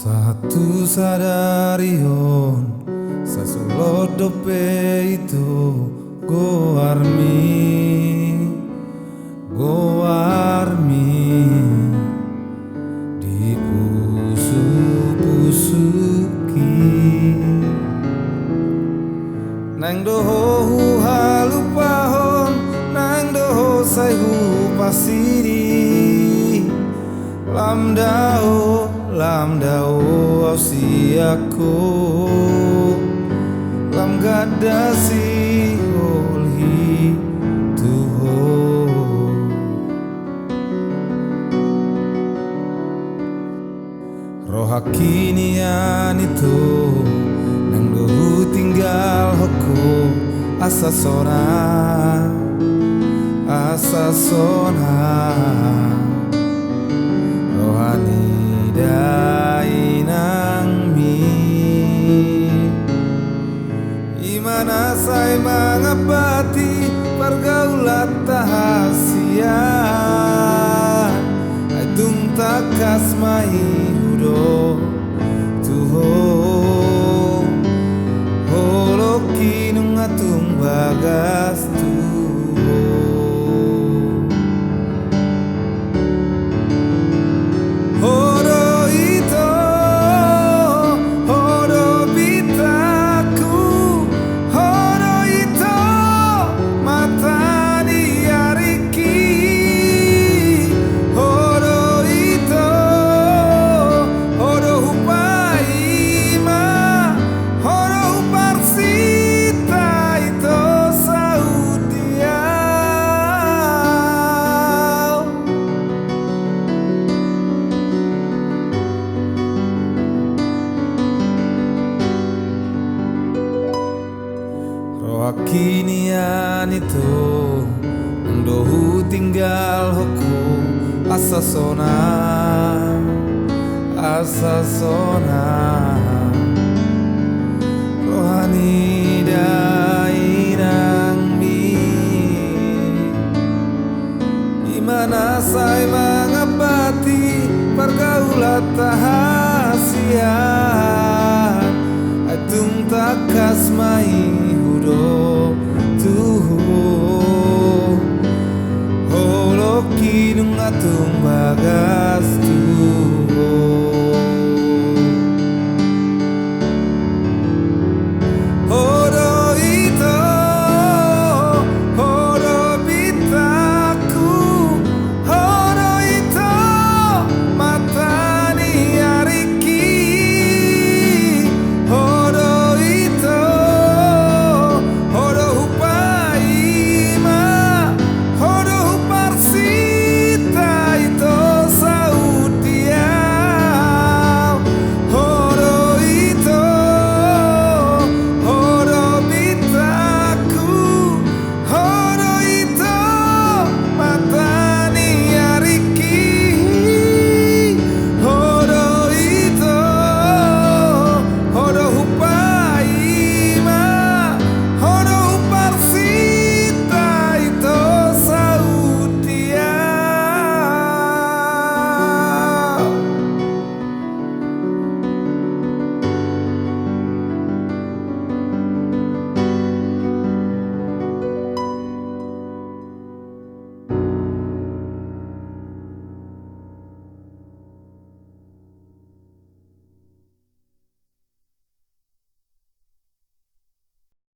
Satu sadarion sasolot dope itu go armi di pusuki nang doho halupahon nang doho sayhu pasiri lamdao ausiaku lam gadasi olhi tuho rohakinian itu nang dohu tinggal hoku asasona rohani dainang mi imana say mangabati pergaulat tahasian aitung takas mai hudo tuho holoki nung atung bagas tuho Kinian itu dohu tinggal hukum asasona rohani dainang mi imana say mangabati pergaulat tahan